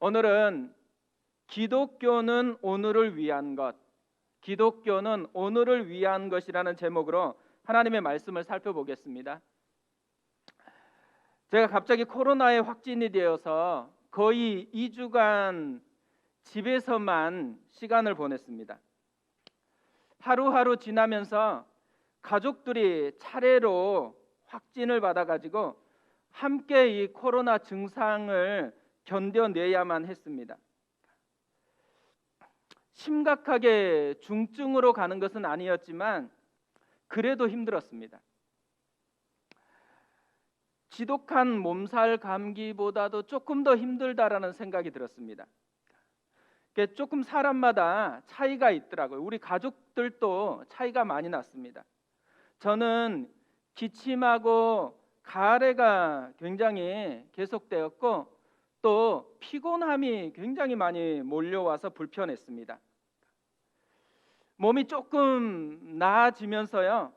오늘은 기독교는 오늘을 위한 것, 기독교는 오늘을 위한 것이라는 제목으로 하나님의 말씀을 살펴보겠습니다. 제가 갑자기 코로나에 확진이 되어서 거의 2주간 집에서만 시간을 보냈습니다. 하루하루 지나면서 가족들이 차례로 확진을 받아가지고 함께 이 코로나 증상을 견뎌내야만 했습니다. 심각하게 중증으로 가는 것은 아니었지만 그래도 힘들었습니다. 지독한 몸살 감기보다도 조금 더 힘들다라는 생각이 들었습니다. 조금 사람마다 차이가 있더라고요. 우리 가족들도 차이가 많이 났습니다. 저는 기침하고 가래가 굉장히 계속되었고 또 피곤함이 굉장히 많이 몰려와서 불편했습니다. 몸이 조금 나아지면서요,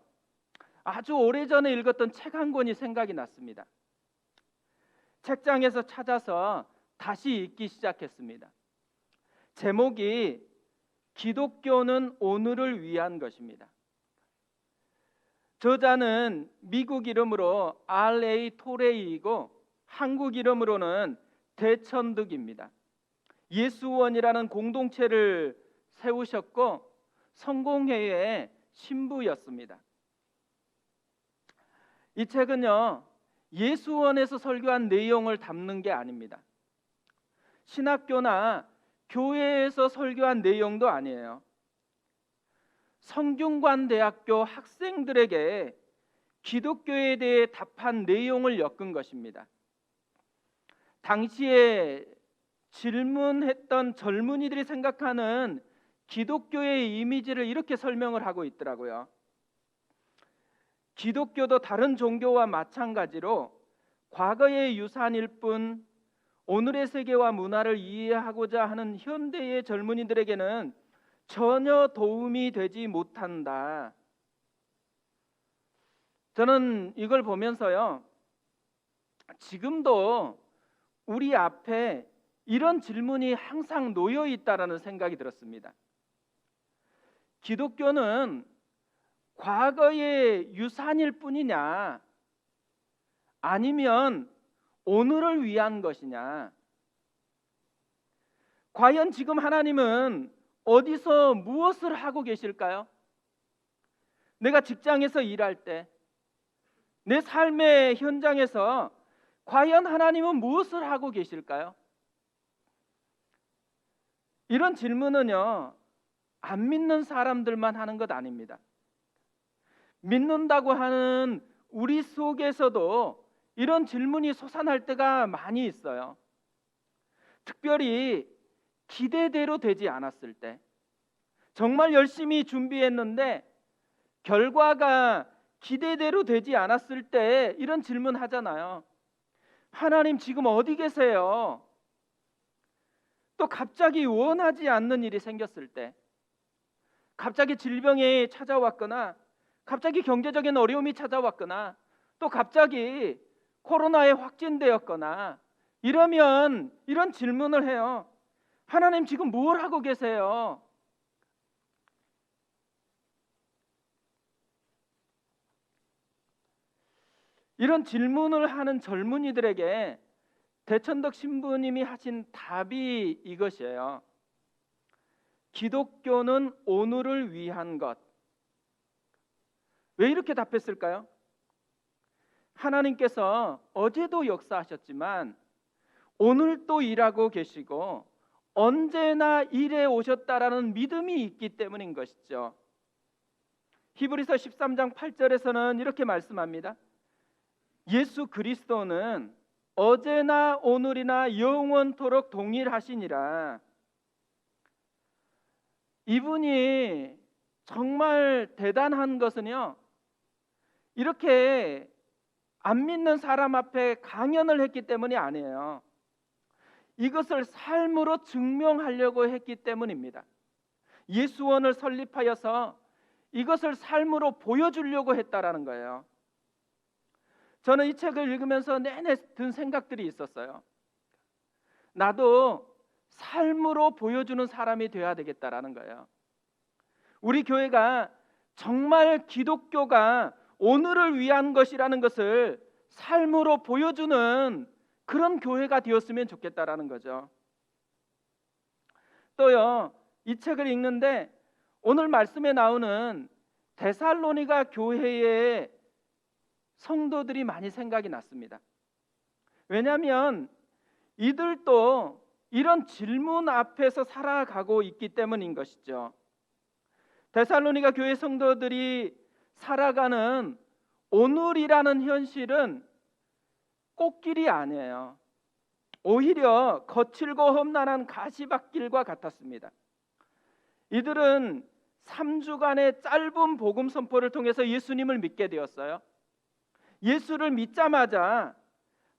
아주 오래전에 읽었던 책 한 권이 생각이 났습니다. 책장에서 찾아서 다시 읽기 시작했습니다. 제목이 기독교는 오늘을 위한 것입니다. 저자는 미국 이름으로 R.A. 토레이이고 한국 이름으로는 대천득입니다. 예수원이라는 공동체를 세우셨고 성공회의 신부였습니다. 이 책은요, 예수원에서 설교한 내용을 담는 게 아닙니다. 신학교나 교회에서 설교한 내용도 아니에요. 성균관대학교 학생들에게 기독교에 대해 답한 내용을 엮은 것입니다. 당시에 질문했던 젊은이들이 생각하는 기독교의 이미지를 이렇게 설명을 하고 있더라고요. 기독교도 다른 종교와 마찬가지로 과거의 유산일 뿐 오늘의 세계와 문화를 이해하고자 하는 현대의 젊은이들에게는 전혀 도움이 되지 못한다. 저는 이걸 보면서요, 지금도 우리 앞에 이런 질문이 항상 놓여 있다라는 생각이 들었습니다. 기독교는 과거의 유산일 뿐이냐, 아니면 오늘을 위한 것이냐? 과연 지금 하나님은 어디서 무엇을 하고 계실까요? 내가 직장에서 일할 때, 내 삶의 현장에서 과연 하나님은 무엇을 하고 계실까요? 이런 질문은요, 안 믿는 사람들만 하는 것 아닙니다. 믿는다고 하는 우리 속에서도 이런 질문이 솟아날 때가 많이 있어요. 특별히 기대대로 되지 않았을 때, 정말 열심히 준비했는데 결과가 기대대로 되지 않았을 때 이런 질문 하잖아요. 하나님 지금 어디 계세요? 또 갑자기 원하지 않는 일이 생겼을 때, 갑자기 질병이 찾아왔거나 갑자기 경제적인 어려움이 찾아왔거나 또 갑자기 코로나에 확진되었거나 이러면 이런 질문을 해요. 하나님 지금 뭘 하고 계세요? 이런 질문을 하는 젊은이들에게 대천덕 신부님이 하신 답이 이것이에요. 기독교는 오늘을 위한 것. 왜 이렇게 답했을까요? 하나님께서 어제도 역사하셨지만 오늘도 일하고 계시고 언제나 일해 오셨다라는 믿음이 있기 때문인 것이죠. 히브리서 13장 8절에서는 이렇게 말씀합니다. 예수 그리스도는 어제나 오늘이나 영원토록 동일하시니라. 이분이 정말 대단한 것은요, 이렇게 안 믿는 사람 앞에 강연을 했기 때문이 아니에요. 이것을 삶으로 증명하려고 했기 때문입니다. 예수원을 설립하여서 이것을 삶으로 보여주려고 했다라는 거예요. 저는 이 책을 읽으면서 내내 든 생각들이 있었어요. 나도 삶으로 보여주는 사람이 되어야 되겠다라는 거예요. 우리 교회가 정말 기독교가 오늘을 위한 것이라는 것을 삶으로 보여주는 그런 교회가 되었으면 좋겠다라는 거죠. 또요, 이 책을 읽는데 오늘 말씀에 나오는 데살로니가 교회의 성도들이 많이 생각이 났습니다. 왜냐하면 이들도 이런 질문 앞에서 살아가고 있기 때문인 것이죠. 데살로니가 교회 성도들이 살아가는 오늘이라는 현실은 꽃길이 아니에요. 오히려 거칠고 험난한 가시밭길과 같았습니다. 이들은 3주간의 짧은 복음 선포를 통해서 예수님을 믿게 되었어요. 예수를 믿자마자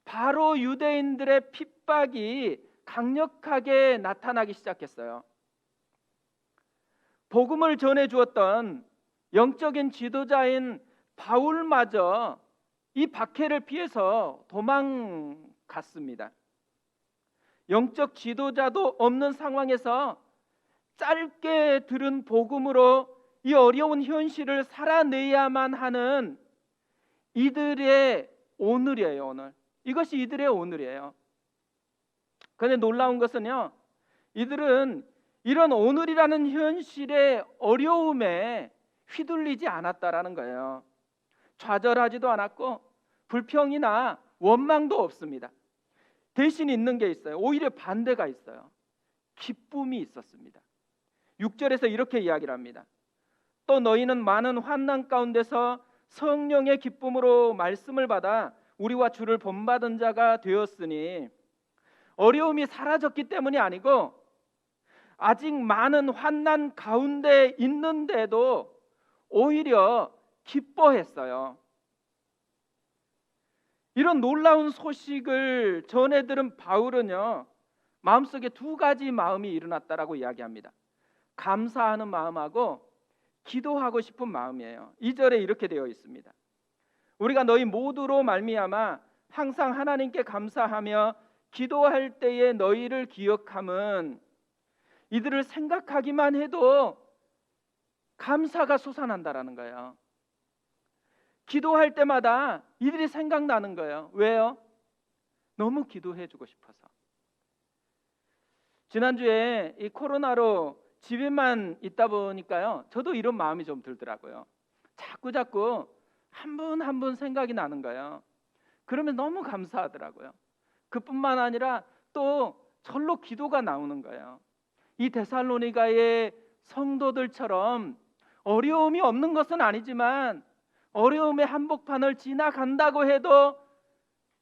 바로 유대인들의 핍박이 강력하게 나타나기 시작했어요. 복음을 전해 주었던 영적인 지도자인 바울마저 이 박해를 피해서 도망갔습니다. 영적 지도자도 없는 상황에서 짧게 들은 복음으로 이 어려운 현실을 살아내야만 하는 이들의 오늘이에요. 오늘. 이것이 이들의 오늘이에요. 그런데 놀라운 것은요, 이들은 이런 오늘이라는 현실의 어려움에 휘둘리지 않았다라는 거예요. 좌절하지도 않았고 불평이나 원망도 없습니다. 대신 있는 게 있어요. 오히려 반대가 있어요. 기쁨이 있었습니다. 6절에서 이렇게 이야기를 합니다. 또 너희는 많은 환난 가운데서 성령의 기쁨으로 말씀을 받아 우리와 주를 본받은 자가 되었으니, 어려움이 사라졌기 때문이 아니고 아직 많은 환난 가운데 있는데도 오히려 기뻐했어요. 이런 놀라운 소식을 전해 들은 바울은요, 마음속에 두 가지 마음이 일어났다라고 이야기합니다. 감사하는 마음하고 기도하고 싶은 마음이에요. 2절에 이렇게 되어 있습니다. 우리가 너희 모두로 말미암아 항상 하나님께 감사하며 기도할 때에 너희를 기억함은, 이들을 생각하기만 해도 감사가 솟아난다라는 거예요. 기도할 때마다 이들이 생각나는 거예요. 왜요? 너무 기도해주고 싶어서. 지난주에 이 코로나로 집에만 있다 보니까요, 저도 이런 마음이 좀 들더라고요. 자꾸 한 분 한 분 생각이 나는 거예요. 그러면 너무 감사하더라고요. 그뿐만 아니라 또 절로 기도가 나오는 거예요. 이 데살로니가의 성도들처럼 어려움이 없는 것은 아니지만 어려움의 한복판을 지나간다고 해도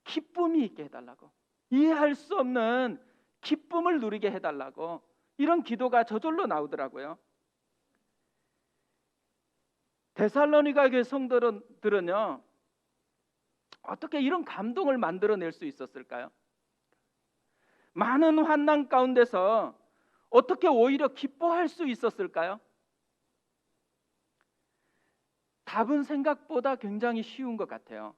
기쁨이 있게 해달라고, 이해할 수 없는 기쁨을 누리게 해달라고, 이런 기도가 저절로 나오더라고요. 데살로니가 교회 성도들은요, 어떻게 이런 감동을 만들어낼 수 있었을까요? 많은 환난 가운데서 어떻게 오히려 기뻐할 수 있었을까요? 답은 생각보다 굉장히 쉬운 것 같아요.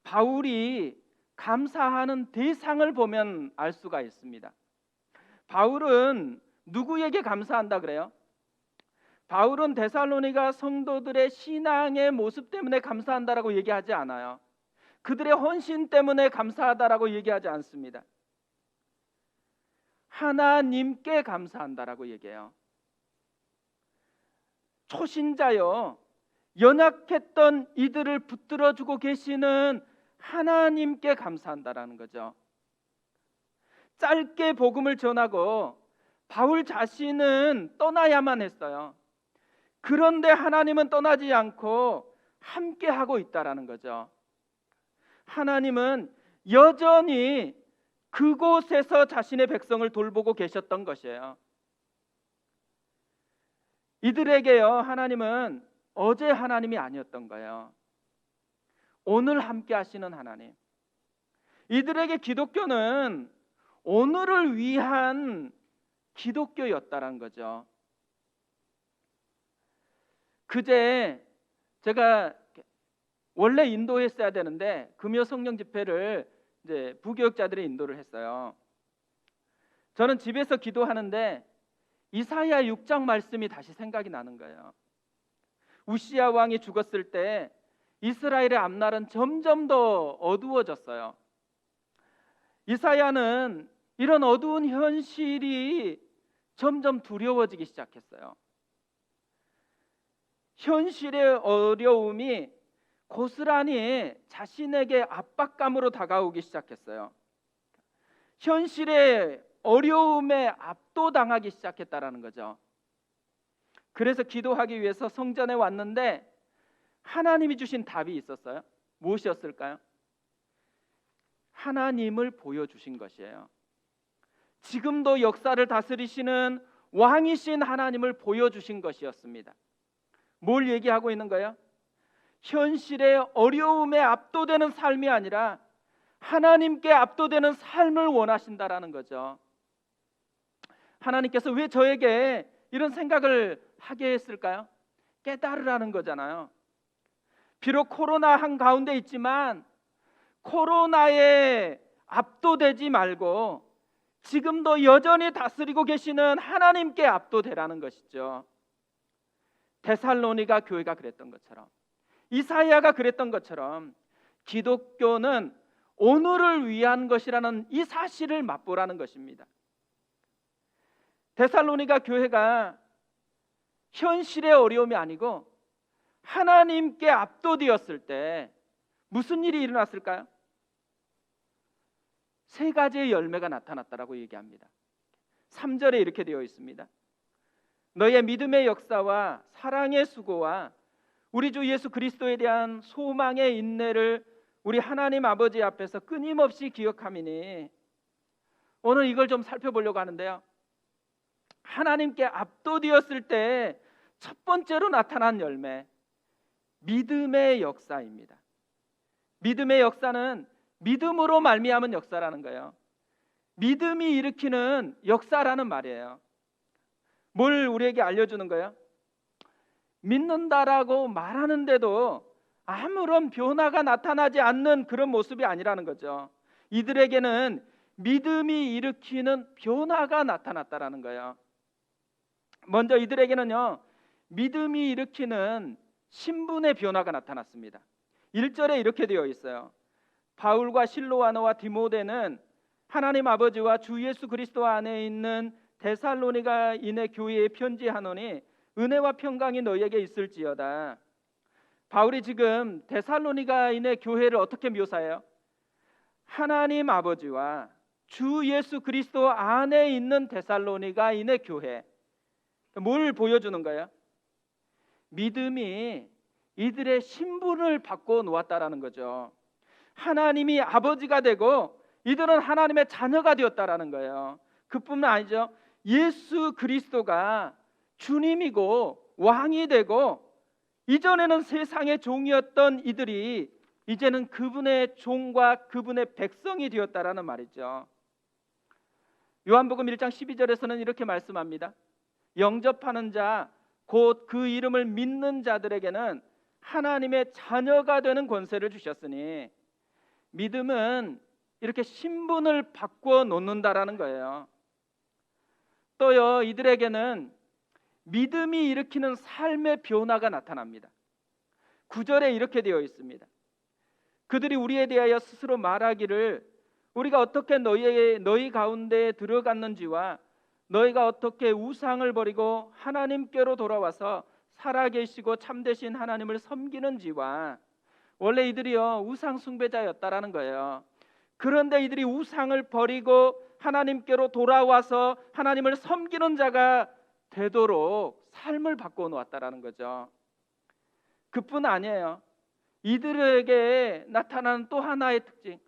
바울이 감사하는 대상을 보면 알 수가 있습니다. 바울은 누구에게 감사한다 그래요? 바울은 데살로니가 성도들의 신앙의 모습 때문에 감사한다라고 얘기하지 않아요. 그들의 헌신 때문에 감사하다라고 얘기하지 않습니다. 하나님께 감사한다라고 얘기해요. 초신자요, 연약했던 이들을 붙들어주고 계시는 하나님께 감사한다라는 거죠. 짧게 복음을 전하고 바울 자신은 떠나야만 했어요. 그런데 하나님은 떠나지 않고 함께 하고 있다라는 거죠. 하나님은 여전히 그곳에서 자신의 백성을 돌보고 계셨던 것이에요. 이들에게요, 하나님은 어제 하나님이 아니었던 거예요. 오늘 함께 하시는 하나님. 이들에게 기독교는 오늘을 위한 기독교였다는 거죠. 그제 제가 원래 인도했어야 되는데 금요 성령 집회를 이제 부교역자들이 인도를 했어요. 저는 집에서 기도하는데 이사야 6장 말씀이 다시 생각이 나는 거예요. 우시야 왕이 죽었을 때 이스라엘의 앞날은 점점 더 어두워졌어요. 이사야는 이런 어두운 현실이 점점 두려워지기 시작했어요. 현실의 어려움이 고스란히 자신에게 압박감으로 다가오기 시작했어요. 현실의 어려움에 압도당하기 시작했다라는 거죠. 그래서 기도하기 위해서 성전에 왔는데 하나님이 주신 답이 있었어요. 무엇이었을까요? 하나님을 보여주신 것이에요. 지금도 역사를 다스리시는 왕이신 하나님을 보여주신 것이었습니다. 뭘 얘기하고 있는 거예요? 현실의 어려움에 압도되는 삶이 아니라 하나님께 압도되는 삶을 원하신다라는 거죠. 하나님께서 왜 저에게 이런 생각을 하게 했을까요? 깨달으라는 거잖아요. 비록 코로나 한가운데 있지만 코로나에 압도되지 말고 지금도 여전히 다스리고 계시는 하나님께 압도되라는 것이죠. 데살로니가 교회가 그랬던 것처럼, 이사야가 그랬던 것처럼 기독교는 오늘을 위한 것이라는 이 사실을 맛보라는 것입니다. 데살로니가 교회가 현실의 어려움이 아니고 하나님께 압도되었을 때 무슨 일이 일어났을까요? 세 가지의 열매가 나타났다라고 얘기합니다. 3절에 이렇게 되어 있습니다. 너의 믿음의 역사와 사랑의 수고와 우리 주 예수 그리스도에 대한 소망의 인내를 우리 하나님 아버지 앞에서 끊임없이 기억함이니. 오늘 이걸 좀 살펴보려고 하는데요, 하나님께 압도되었을 때 첫 번째로 나타난 열매, 믿음의 역사입니다. 믿음의 역사는 믿음으로 말미암은 역사라는 거예요. 믿음이 일으키는 역사라는 말이에요. 뭘 우리에게 알려주는 거예요? 믿는다라고 말하는데도 아무런 변화가 나타나지 않는 그런 모습이 아니라는 거죠. 이들에게는 믿음이 일으키는 변화가 나타났다라는 거예요. 먼저 이들에게는요, 믿음이 일으키는 신분의 변화가 나타났습니다. 1절에 이렇게 되어 있어요. 바울과 실로아너와 디모데는 하나님 아버지와 주 예수 그리스도 안에 있는 데살로니가인의 교회에 편지하노니 은혜와 평강이 너희에게 있을지어다. 바울이 지금 데살로니가인의 교회를 어떻게 묘사해요? 하나님 아버지와 주 예수 그리스도 안에 있는 데살로니가인의 교회. 뭘 보여주는 거예요? 믿음이 이들의 신분을 바꿔 놓았다라는 거죠. 하나님이 아버지가 되고 이들은 하나님의 자녀가 되었다라는 거예요. 그뿐만 아니죠. 예수 그리스도가 주님이고 왕이 되고 이전에는 세상의 종이었던 이들이 이제는 그분의 종과 그분의 백성이 되었다라는 말이죠. 요한복음 1장 12절에서는 이렇게 말씀합니다. 영접하는 자 곧 그 이름을 믿는 자들에게는 하나님의 자녀가 되는 권세를 주셨으니, 믿음은 이렇게 신분을 바꿔 놓는다라는 거예요. 또요, 이들에게는 믿음이 일으키는 삶의 변화가 나타납니다. 9절에 이렇게 되어 있습니다. 그들이 우리에 대하여 스스로 말하기를 우리가 어떻게 너희 가운데 들어갔는지와 너희가 어떻게 우상을 버리고 하나님께로 돌아와서 살아계시고 참되신 하나님을 섬기는지와. 원래 이들이요, 우상 숭배자였다라는 거예요. 그런데 이들이 우상을 버리고 하나님께로 돌아와서 하나님을 섬기는 자가 되도록 삶을 바꿔 놓았다라는 거죠. 그뿐 아니에요. 이들에게 나타나는 또 하나의 특징,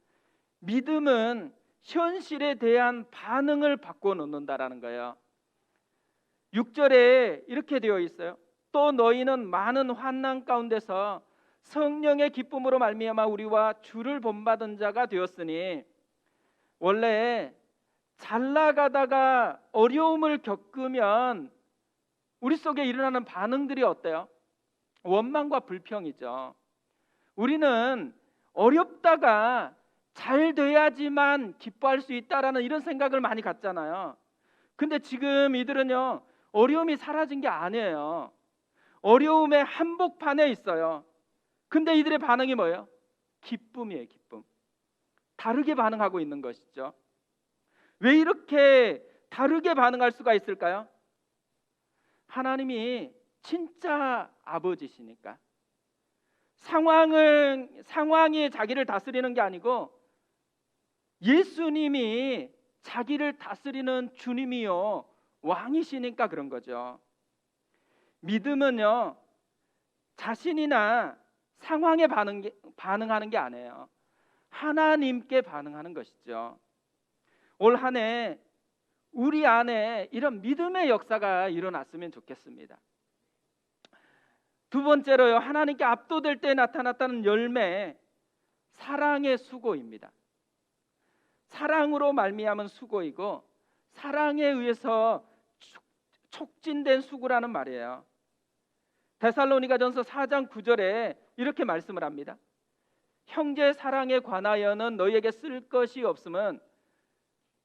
믿음은 현실에 대한 반응을 바꿔 놓는다라는 거예요. 6절에 이렇게 되어 있어요. 또 너희는 많은 환난 가운데서 성령의 기쁨으로 말미암아 우리와 주를 본받은 자가 되었으니. 원래 잘 나가다가 어려움을 겪으면 우리 속에 일어나는 반응들이 어때요? 원망과 불평이죠. 우리는 어렵다가 잘 돼야지만 기뻐할 수 있다라는 이런 생각을 많이 갖잖아요. 근데 지금 이들은요, 어려움이 사라진 게 아니에요. 어려움의 한복판에 있어요. 근데 이들의 반응이 뭐예요? 기쁨이에요, 기쁨. 다르게 반응하고 있는 것이죠. 왜 이렇게 다르게 반응할 수가 있을까요? 하나님이 진짜 아버지시니까. 상황이 자기를 다스리는 게 아니고 예수님이 자기를 다스리는 주님이요 왕이시니까 그런 거죠. 믿음은요, 자신이나 상황에 반응하는 게 아니에요. 하나님께 반응하는 것이죠. 올 한 해 우리 안에 이런 믿음의 역사가 일어났으면 좋겠습니다. 두 번째로요, 하나님께 압도될 때 나타났다는 열매, 사랑의 수고입니다. 사랑으로 말미암은 수고이고 사랑에 의해서 촉진된 수고라는 말이에요. 데살로니가전서 4장 9절에 이렇게 말씀을 합니다. 형제 사랑에 관하여는 너희에게 쓸 것이 없음은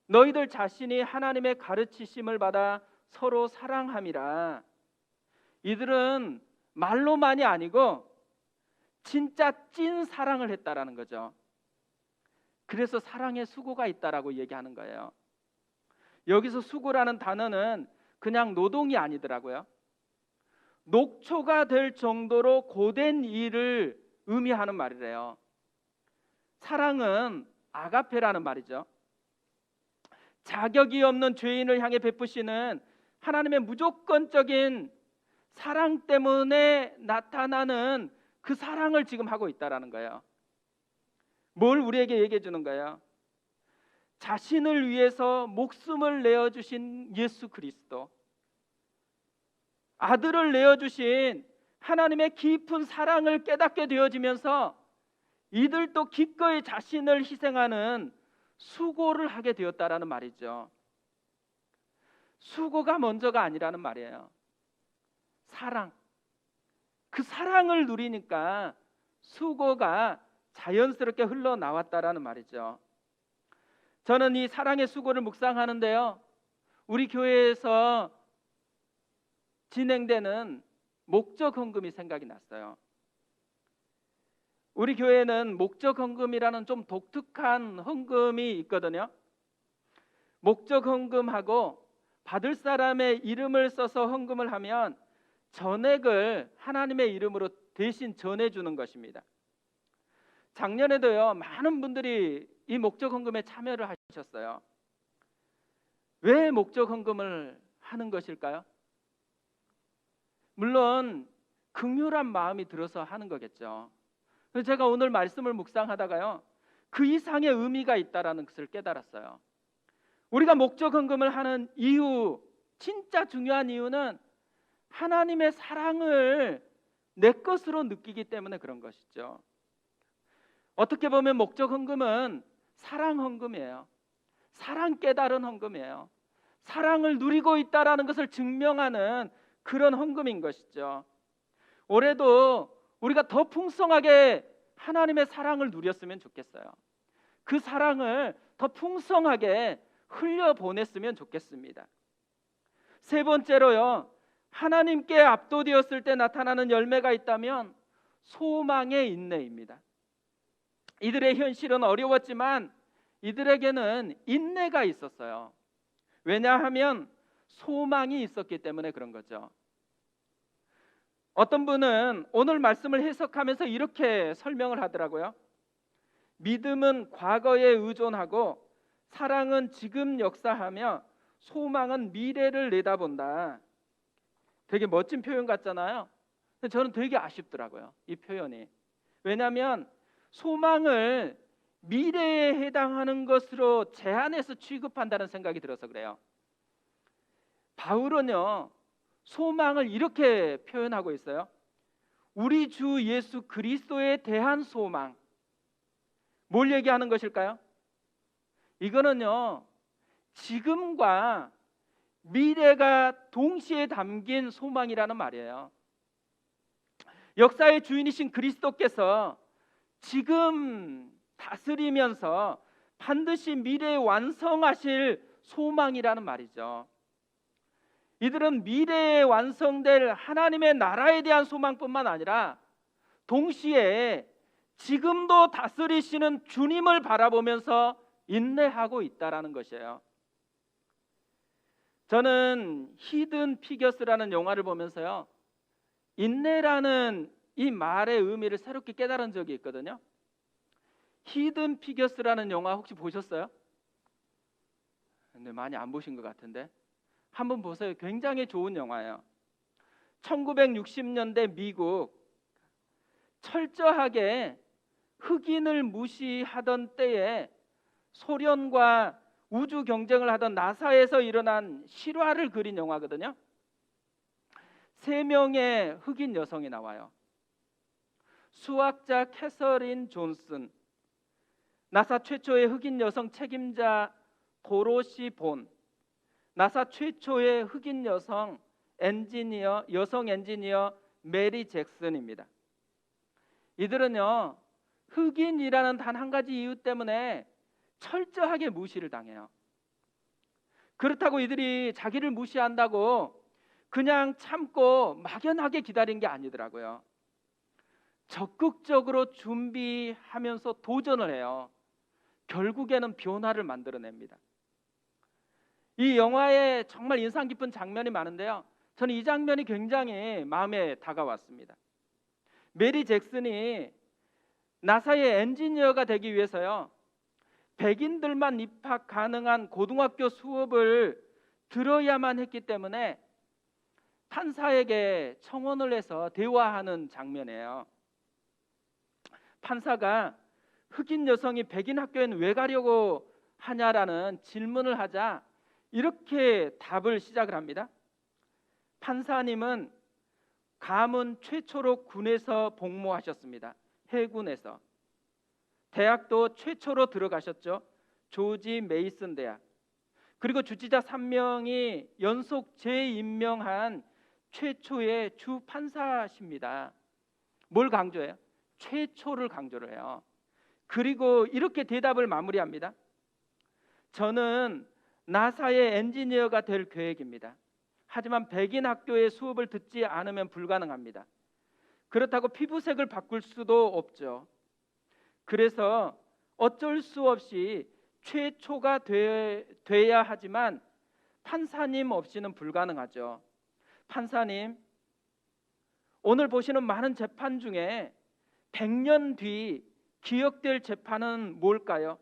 너희들 자신이 하나님의 가르치심을 받아 서로 사랑함이라. 이들은 말로만이 아니고 진짜 찐 사랑을 했다라는 거죠. 그래서 사랑에 수고가 있다라고 얘기하는 거예요. 여기서 수고라는 단어는 그냥 노동이 아니더라고요. 녹초가 될 정도로 고된 일을 의미하는 말이래요. 사랑은 아가페라는 말이죠. 자격이 없는 죄인을 향해 베푸시는 하나님의 무조건적인 사랑 때문에 나타나는 그 사랑을 지금 하고 있다라는 거예요. 뭘 우리에게 얘기해 주는 거예요? 자신을 위해서 목숨을 내어주신 예수 그리스도, 아들을 내어주신 하나님의 깊은 사랑을 깨닫게 되어지면서 이들도 기꺼이 자신을 희생하는 수고를 하게 되었다라는 말이죠. 수고가 먼저가 아니라는 말이에요. 사랑, 그 사랑을 누리니까 수고가 자연스럽게 흘러나왔다라는 말이죠. 저는 이 사랑의 수고를 묵상하는데요, 우리 교회에서 진행되는 목적 헌금이 생각이 났어요. 우리 교회는 목적 헌금이라는 좀 독특한 헌금이 있거든요. 목적 헌금하고 받을 사람의 이름을 써서 헌금을 하면 전액을 하나님의 이름으로 대신 전해주는 것입니다. 작년에도요, 많은 분들이 이 목적 헌금에 참여를 하셨어요. 왜 목적 헌금을 하는 것일까요? 물론 긍휼한 마음이 들어서 하는 거겠죠. 그래서 제가 오늘 말씀을 묵상하다가요, 그 이상의 의미가 있다라는 것을 깨달았어요. 우리가 목적 헌금을 하는 이유, 진짜 중요한 이유는 하나님의 사랑을 내 것으로 느끼기 때문에 그런 것이죠. 어떻게 보면 목적 헌금은 사랑 헌금이에요. 사랑 깨달은 헌금이에요. 사랑을 누리고 있다라는 것을 증명하는 그런 헌금인 것이죠. 올해도 우리가 더 풍성하게 하나님의 사랑을 누렸으면 좋겠어요. 그 사랑을 더 풍성하게 흘려보냈으면 좋겠습니다. 세 번째로요, 하나님께 압도되었을 때 나타나는 열매가 있다면 소망의 인내입니다. 이들의 현실은 어려웠지만 이들에게는 인내가 있었어요. 왜냐하면 소망이 있었기 때문에 그런 거죠. 어떤 분은 오늘 말씀을 해석하면서 이렇게 설명을 하더라고요. 믿음은 과거에 의존하고 사랑은 지금 역사하며 소망은 미래를 내다본다. 되게 멋진 표현 같잖아요. 근데 저는 되게 아쉽더라고요, 이 표현이. 왜냐하면 소망을 미래에 해당하는 것으로 제한해서 취급한다는 생각이 들어서 그래요. 바울은요, 소망을 이렇게 표현하고 있어요. 우리 주 예수 그리스도에 대한 소망. 뭘 얘기하는 것일까요? 이거는요, 지금과 미래가 동시에 담긴 소망이라는 말이에요. 역사의 주인이신 그리스도께서 지금 다스리면서 반드시 미래에 완성하실 소망이라는 말이죠. 이들은 미래에 완성될 하나님의 나라에 대한 소망뿐만 아니라 동시에 지금도 다스리시는 주님을 바라보면서 인내하고 있다라는 것이에요. 저는 히든 피겨스라는 영화를 보면서요, 인내라는 이 말의 의미를 새롭게 깨달은 적이 있거든요. 히든 피겨스라는 영화 혹시 보셨어요? 근데 많이 안 보신 것 같은데 한번 보세요. 굉장히 좋은 영화예요. 1960년대 미국, 철저하게 흑인을 무시하던 때에 소련과 우주 경쟁을 하던 나사에서 일어난 실화를 그린 영화거든요. 3명의 흑인 여성이 나와요. 수학자 캐서린 존슨, 나사 최초의 흑인 여성 책임자 도로시 본, 나사 최초의 흑인 여성 엔지니어 메리 잭슨입니다. 이들은요, 흑인이라는 단 한 가지 이유 때문에 철저하게 무시를 당해요. 그렇다고 이들이 자기를 무시한다고 그냥 참고 막연하게 기다린 게 아니더라고요. 적극적으로 준비하면서 도전을 해요. 결국에는 변화를 만들어냅니다. 이 영화에 정말 인상 깊은 장면이 많은데요, 저는 이 장면이 굉장히 마음에 다가왔습니다. 메리 잭슨이 나사의 엔지니어가 되기 위해서요, 백인들만 입학 가능한 고등학교 수업을 들어야만 했기 때문에 판사에게 청혼을 해서 대화하는 장면이에요. 판사가 흑인 여성이 백인 학교에는 왜 가려고 하냐라는 질문을 하자 이렇게 답을 시작을 합니다. 판사님은 가문 최초로 군에서 복무하셨습니다. 해군에서. 대학도 최초로 들어가셨죠. 조지 메이슨 대학. 그리고 주지자 3명이 연속 재임명한 최초의 주 판사십니다. 뭘 강조해요? 최초를 강조를 해요. 그리고 이렇게 대답을 마무리합니다. 저는 나사의 엔지니어가 될 계획입니다. 하지만 백인 학교의 수업을 듣지 않으면 불가능합니다. 그렇다고 피부색을 바꿀 수도 없죠. 그래서 어쩔 수 없이 최초가 돼야 하지만 판사님 없이는 불가능하죠. 판사님, 오늘 보시는 많은 재판 중에 100년 뒤 기억될 재판은 뭘까요?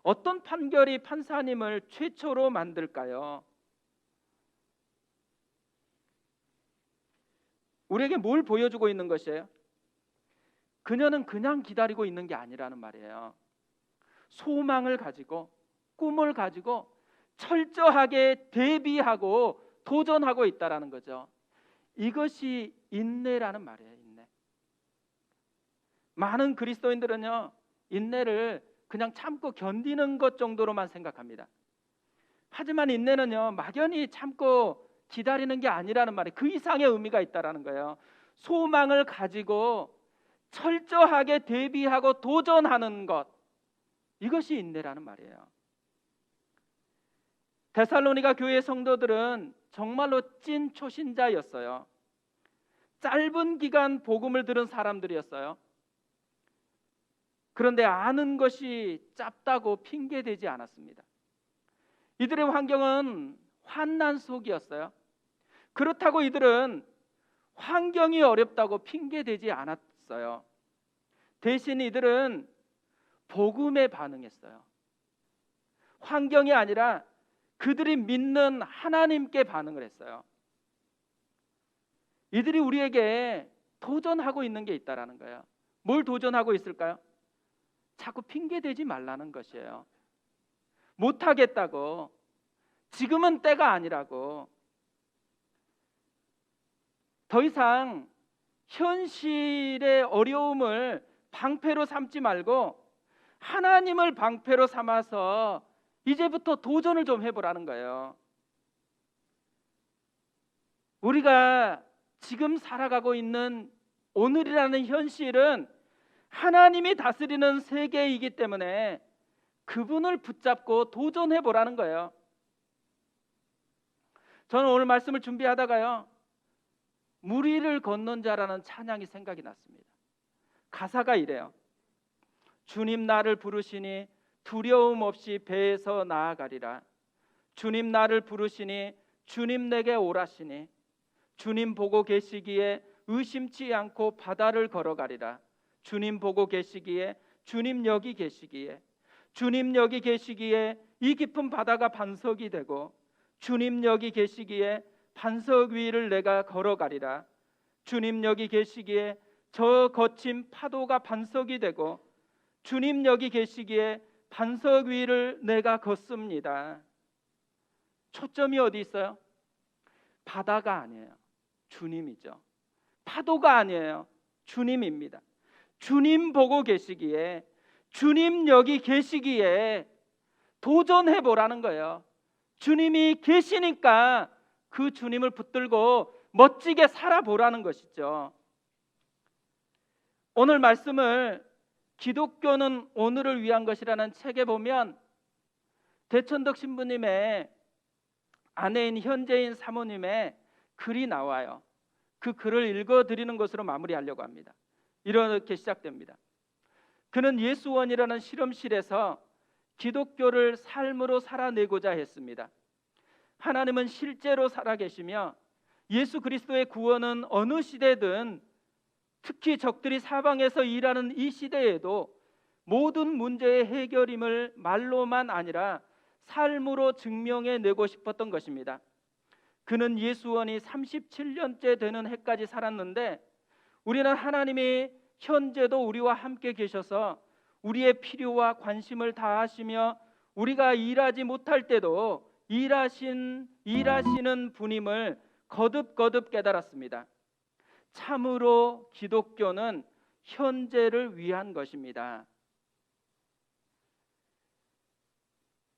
어떤 판결이 판사님을 최초로 만들까요? 우리에게 뭘 보여주고 있는 것이에요? 그녀는 그냥 기다리고 있는 게 아니라는 말이에요. 소망을 가지고, 꿈을 가지고 철저하게 대비하고 도전하고 있다라는 거죠. 이것이 인내라는 말이에요. 인내. 많은 그리스도인들은요, 인내를 그냥 참고 견디는 것 정도로만 생각합니다. 하지만 인내는요, 막연히 참고 기다리는 게 아니라는 말이 그 이상의 의미가 있다라는 거예요. 소망을 가지고 철저하게 대비하고 도전하는 것, 이것이 인내라는 말이에요. 데살로니가 교회 성도들은 정말로 찐 초신자였어요. 짧은 기간 복음을 들은 사람들이었어요. 그런데 아는 것이 짧다고 핑계대지 않았습니다. 이들의 환경은 환난 속이었어요. 그렇다고 이들은 환경이 어렵다고 핑계대지 않았어요. 대신 이들은 복음에 반응했어요. 환경이 아니라 그들이 믿는 하나님께 반응을 했어요. 이들이 우리에게 도전하고 있는 게 있다라는 거예요. 뭘 도전하고 있을까요? 자꾸 핑계대지 말라는 것이에요. 못하겠다고, 지금은 때가 아니라고. 더 이상 현실의 어려움을 방패로 삼지 말고 하나님을 방패로 삼아서 이제부터 도전을 좀 해보라는 거예요. 우리가 지금 살아가고 있는 오늘이라는 현실은 하나님이 다스리는 세계이기 때문에 그분을 붙잡고 도전해 보라는 거예요. 저는 오늘 말씀을 준비하다가요, 물 위를 걷는 자라는 찬양이 생각이 났습니다. 가사가 이래요. 주님 나를 부르시니 두려움 없이 배에서 나아가리라. 주님 나를 부르시니 주님 내게 오라시니 주님 보고 계시기에 의심치 않고 바다를 걸어가리라. 주님 보고 계시기에, 주님 여기 계시기에, 주님 여기 계시기에 이 깊은 바다가 반석이 되고, 주님 여기 계시기에 반석 위를 내가 걸어가리라. 주님 여기 계시기에 저 거친 파도가 반석이 되고, 주님 여기 계시기에 반석 위를 내가 걷습니다. 초점이 어디 있어요? 바다가 아니에요. 주님이죠. 파도가 아니에요. 주님입니다. 주님 보고 계시기에, 주님 여기 계시기에 도전해 보라는 거예요. 주님이 계시니까 그 주님을 붙들고 멋지게 살아보라는 것이죠. 오늘 말씀을 기독교는 오늘을 위한 것이라는 책에 보면 대천덕 신부님의 아내인 현재인 사모님의 글이 나와요. 그 글을 읽어드리는 것으로 마무리하려고 합니다. 이렇게 시작됩니다. 그는 예수원이라는 실험실에서 기독교를 삶으로 살아내고자 했습니다. 하나님은 실제로 살아계시며 예수 그리스도의 구원은 어느 시대든, 특히 적들이 사방에서 일하는 이 시대에도 모든 문제의 해결임을 말로만 아니라 삶으로 증명해내고 싶었던 것입니다. 그는 예수원이 37년째 되는 해까지 살았는데, 우리는 하나님이 현재도 우리와 함께 계셔서 우리의 필요와 관심을 다하시며 우리가 일하지 못할 때도 일하시는 분임을 거듭거듭 깨달았습니다. 참으로 기독교는 현재를 위한 것입니다.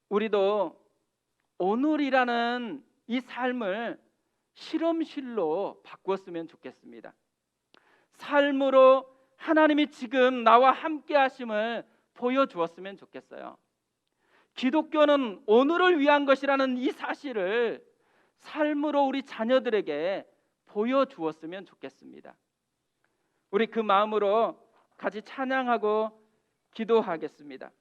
우리도 오늘이라는 이 삶을 실험실로 바꿨으면 좋겠습니다. 삶으로 하나님이 지금 나와 함께 하심을 보여주었으면 좋겠어요. 기독교는 오늘을 위한 것이라는 이 사실을 삶으로 우리 자녀들에게 보여주었으면 좋겠습니다. 우리 그 마음으로 같이 찬양하고 기도하겠습니다.